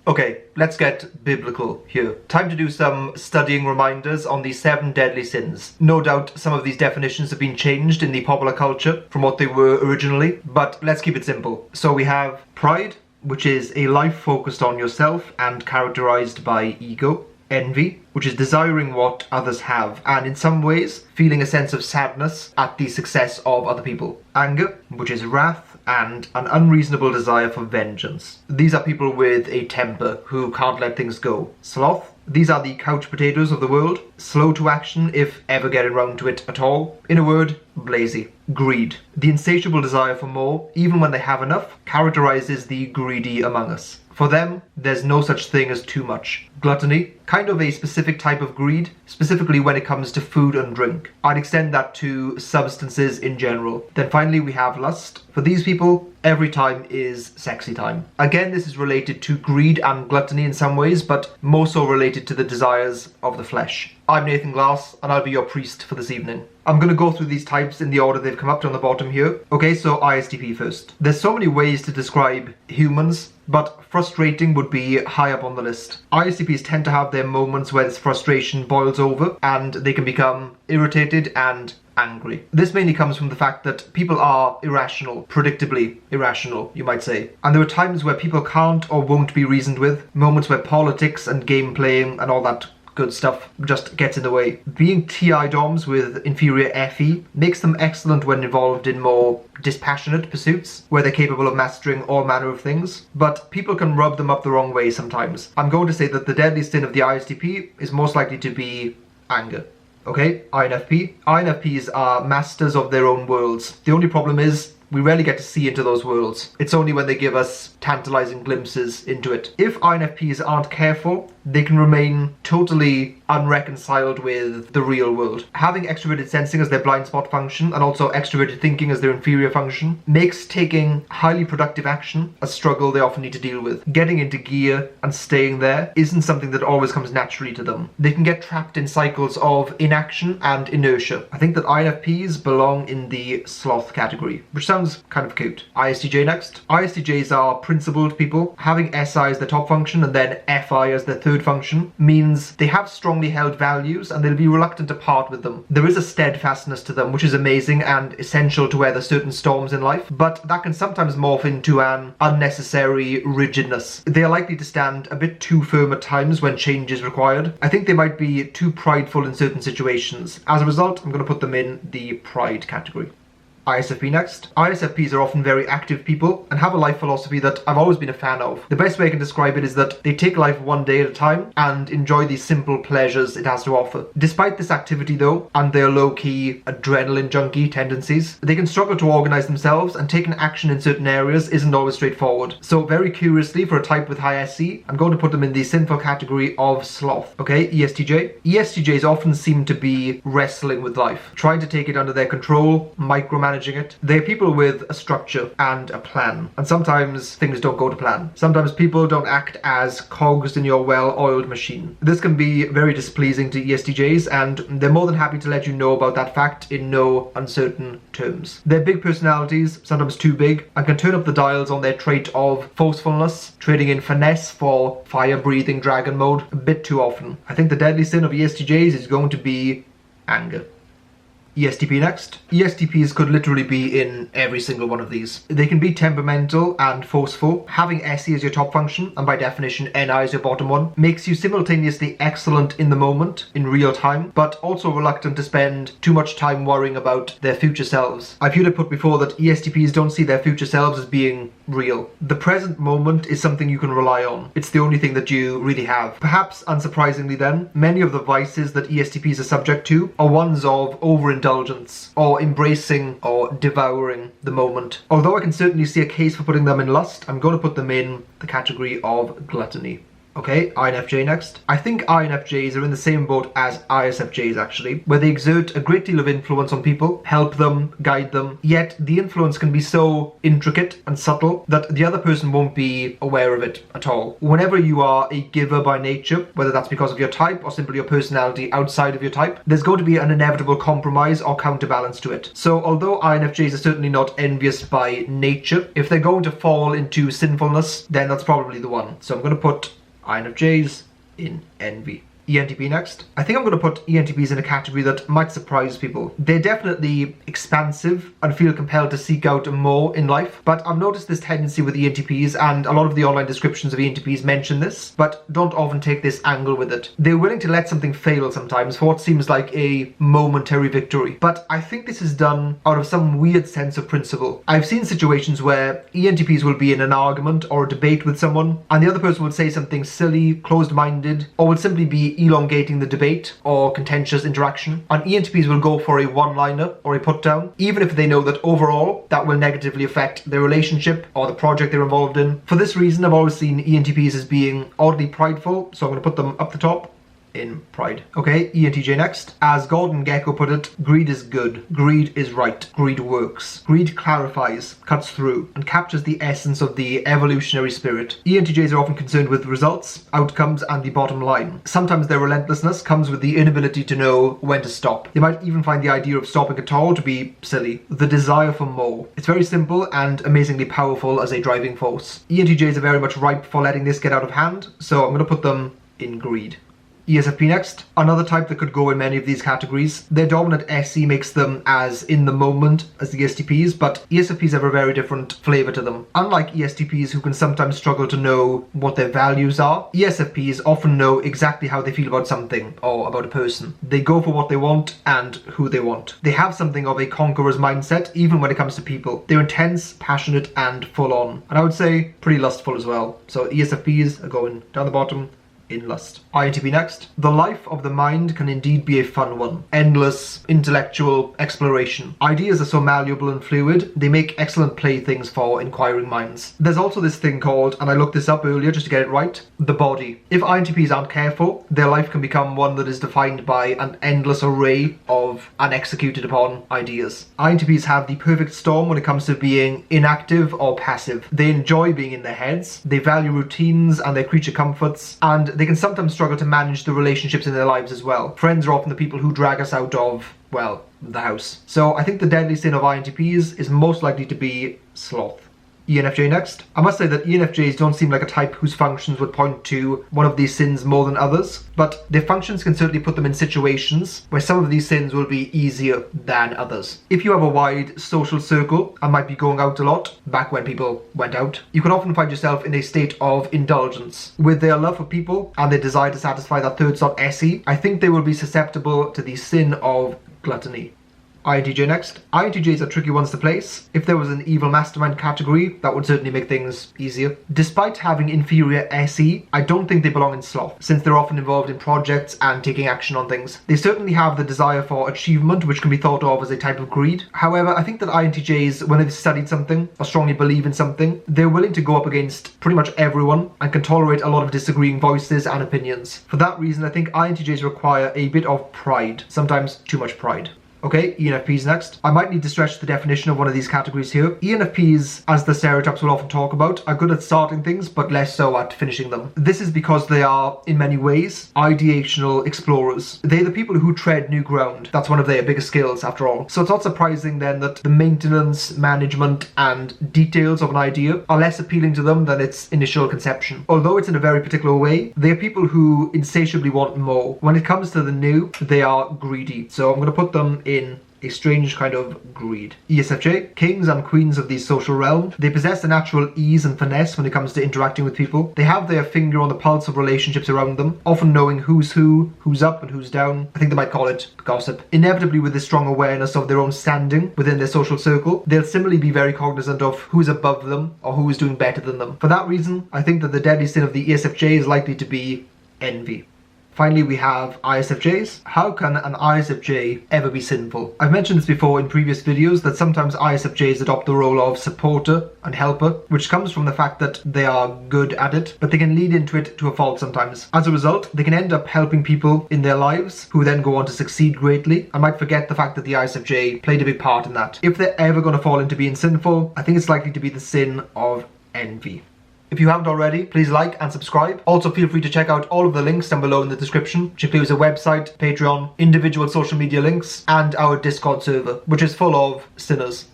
Okay, let's get biblical here. Time to do some studying reminders on the 7 deadly sins. No doubt some of these definitions have been changed in the popular culture from what they were originally, but let's keep it simple. So we have pride, which is a life focused on yourself and characterized by ego. Envy, which is desiring what others have and in some ways feeling a sense of sadness at the success of other people. Anger, which is wrath and an unreasonable desire for vengeance. These are people with a temper who can't let things go. Sloth, these are the couch potatoes of the world, slow to action if ever getting round to it at all. In a word, lazy. Greed, the insatiable desire for more, even when they have enough, characterizes the greedy among us. For them, there's no such thing as too much. Gluttony, kind of a specific type of greed, specifically when it comes to food and drink. I'd extend that to substances in general. Then finally we have lust. For these people, every time is sexy time. Again, this is related to greed and gluttony in some ways, but more so related to the desires of the flesh. I'm Nathan Glass, and I'll be your priest for this evening. I'm going to go through these types in the order they've come up to on the bottom here. Okay, so Isfp first. There's so many ways to describe humans, but frustrating would be high up on the list. ISTPs tend to have their moments where this frustration boils over and they can become irritated and angry. This mainly comes from the fact that people are irrational, predictably irrational, you might say. And there are times where people can't or won't be reasoned with, moments where politics and game playing and all that good stuff just gets in the way. Being TI DOMs with inferior FE makes them excellent when involved in more dispassionate pursuits, where they're capable of mastering all manner of things, but people can rub them up the wrong way sometimes. I'm going to say that the deadly sin of the ISTP is most likely to be anger. Okay, INFP. INFPs are masters of their own worlds. The only problem is we rarely get to see into those worlds. It's only when they give us tantalizing glimpses into it. If INFPs aren't careful, they can remain totally unreconciled with the real world. Having extroverted sensing as their blind spot function and also extroverted thinking as their inferior function makes taking highly productive action a struggle they often need to deal with. Getting into gear and staying there isn't something that always comes naturally to them. They can get trapped in cycles of inaction and inertia. I think that INFPs belong in the sloth category, which sounds kind of cute. ISTJ next. ISTJs are principled people. Having SI as their top function and then FI as their third function means they have strongly held values and they'll be reluctant to part with them. There is a steadfastness to them which is amazing and essential to weather certain storms in life, but that can sometimes morph into an unnecessary rigidness. They are likely to stand a bit too firm at times when change is required. I think they might be too prideful in certain situations. As a result, I'm going to put them in the pride category. ISFP next. ISFPs are often very active people and have a life philosophy that I've always been a fan of. The best way I can describe it is that they take life one day at a time and enjoy the simple pleasures it has to offer. Despite this activity though, and their low-key adrenaline junkie tendencies, they can struggle to organize themselves, and taking action in certain areas isn't always straightforward. So very curiously, for a type with high SC, I'm going to put them in the sinful category of sloth. Okay, ESTJ. ESTJs often seem to be wrestling with life, trying to take it under their control, micromanaging it. They're people with a structure and a plan, and sometimes things don't go to plan. Sometimes people don't act as cogs in your well-oiled machine. This can be very displeasing to ESTJs, and they're more than happy to let you know about that fact in no uncertain terms. They're big personalities, sometimes too big, and can turn up the dials on their trait of forcefulness, trading in finesse for fire-breathing dragon mode a bit too often. I think the deadly sin of ESTJs is going to be anger. ESTP next. ESTPs could literally be in every single one of these. They can be temperamental and forceful. Having SE as your top function, and by definition NI as your bottom one, makes you simultaneously excellent in the moment, in real time, but also reluctant to spend too much time worrying about their future selves. I've heard it put before that ESTPs don't see their future selves as being real. The present moment is something you can rely on. It's the only thing that you really have. Perhaps unsurprisingly then, many of the vices that ESTPs are subject to are ones of overindulgence or embracing or devouring the moment. Although I can certainly see a case for putting them in lust, I'm going to put them in the category of gluttony. Okay, Enfj next. I think Enfjs are in the same boat as Isfjs actually, where they exert a great deal of influence on people, help them, guide them, yet the influence can be so intricate and subtle that the other person won't be aware of it at all. Whenever you are a giver by nature, whether that's because of your type or simply your personality outside of your type, there's going to be an inevitable compromise or counterbalance to it. So although Enfjs are certainly not envious by nature, if they're going to fall into sinfulness, then that's probably the one. So I'm going to put Enfjs in envy. ENTP next. I think I'm going to put ENTPs in a category that might surprise people. They're definitely expansive and feel compelled to seek out more in life, but I've noticed this tendency with ENTPs, and a lot of the online descriptions of ENTPs mention this, but don't often take this angle with it. They're willing to let something fail sometimes for what seems like a momentary victory, but I think this is done out of some weird sense of principle. I've seen situations where ENTPs will be in an argument or a debate with someone, and the other person would say something silly, closed-minded, or would simply be elongating the debate or contentious interaction, and ENTPs will go for a one-liner or a put-down, even if they know that overall that will negatively affect their relationship or the project they're involved in. For this reason, I've always seen ENTPs as being oddly prideful, so I'm going to put them up the top in pride. Okay, ENTJ next. As Gordon Gekko put it, greed is good, greed is right, greed works. Greed clarifies, cuts through, and captures the essence of the evolutionary spirit. ENTJs are often concerned with results, outcomes, and the bottom line. Sometimes their relentlessness comes with the inability to know when to stop. They might even find the idea of stopping at all to be silly. The desire for more. It's very simple and amazingly powerful as a driving force. ENTJs are very much ripe for letting this get out of hand, so I'm going to put them in greed. Esfp next. Another type that could go in many of these categories. Their dominant SE makes them as in the moment as the ESTPs, but ESFPs have a very different flavour to them. Unlike ESTPs, who can sometimes struggle to know what their values are, ESFPs often know exactly how they feel about something or about a person. They go for what they want and who they want. They have something of a conqueror's mindset even when it comes to people. They're intense, passionate, and full on. And I would say pretty lustful as well. So ESFPs are going down the bottom in lust. INTP next. The life of the mind can indeed be a fun one. Endless intellectual exploration. Ideas are so malleable and fluid, they make excellent playthings for inquiring minds. There's also this thing called, and I looked this up earlier just to get it right, the body. If INTPs aren't careful, their life can become one that is defined by an endless array of unexecuted upon ideas. INTPs have the perfect storm when it comes to being inactive or passive. They enjoy being in their heads, they value routines and their creature comforts, and they can sometimes struggle to manage the relationships in their lives as well. Friends are often the people who drag us out of, well, the house. So I think the deadly sin of INTPs is most likely to be sloth. ENFJ next. I must say that ENFJs don't seem like a type whose functions would point to one of these sins more than others, but their functions can certainly put them in situations where some of these sins will be easier than others. If you have a wide social circle and might be going out a lot, back when people went out, you can often find yourself in a state of indulgence. With their love for people and their desire to satisfy that third slot SE, I think they will be susceptible to the sin of gluttony. INTJ next. INTJs are tricky ones to place. If there was an evil mastermind category, that would certainly make things easier. Despite having inferior SE, I don't think they belong in sloth, since they're often involved in projects and taking action on things. They certainly have the desire for achievement, which can be thought of as a type of greed. However, I think that INTJs, when they've studied something or strongly believe in something, they're willing to go up against pretty much everyone and can tolerate a lot of disagreeing voices and opinions. For that reason, I think INTJs require a bit of pride, sometimes too much pride. Okay, ENFPs next. I might need to stretch the definition of one of these categories here. ENFPs, as the stereotypes will often talk about, are good at starting things, but less so at finishing them. This is because they are, in many ways, ideational explorers. They're the people who tread new ground. That's one of their biggest skills, after all. So it's not surprising then that the maintenance, management, and details of an idea are less appealing to them than its initial conception. Although it's in a very particular way, they are people who insatiably want more. When it comes to the new, they are greedy. So I'm going to put them in a strange kind of greed. ESFJ, kings and queens of the social realm. They possess a natural ease and finesse when it comes to interacting with people. They have their finger on the pulse of relationships around them, often knowing who's who, who's up and who's down. I think they might call it gossip. Inevitably, with this strong awareness of their own standing within their social circle, they'll similarly be very cognizant of who's above them or who is doing better than them. For that reason, I think that the deadly sin of the ESFJ is likely to be envy. Finally, we have Isfjs. How can an Isfj ever be sinful? I've mentioned this before in previous videos that sometimes Isfjs adopt the role of supporter and helper, which comes from the fact that they are good at it, but they can lead into it to a fault sometimes. As a result, they can end up helping people in their lives who then go on to succeed greatly and might forget the fact that the Isfj played a big part in that. If they're ever going to fall into being sinful, I think it's likely to be the sin of envy. If you haven't already, please like and subscribe. Also feel free to check out all of the links down below in the description, which includes a website, Patreon, individual social media links, and our Discord server, which is full of sinners.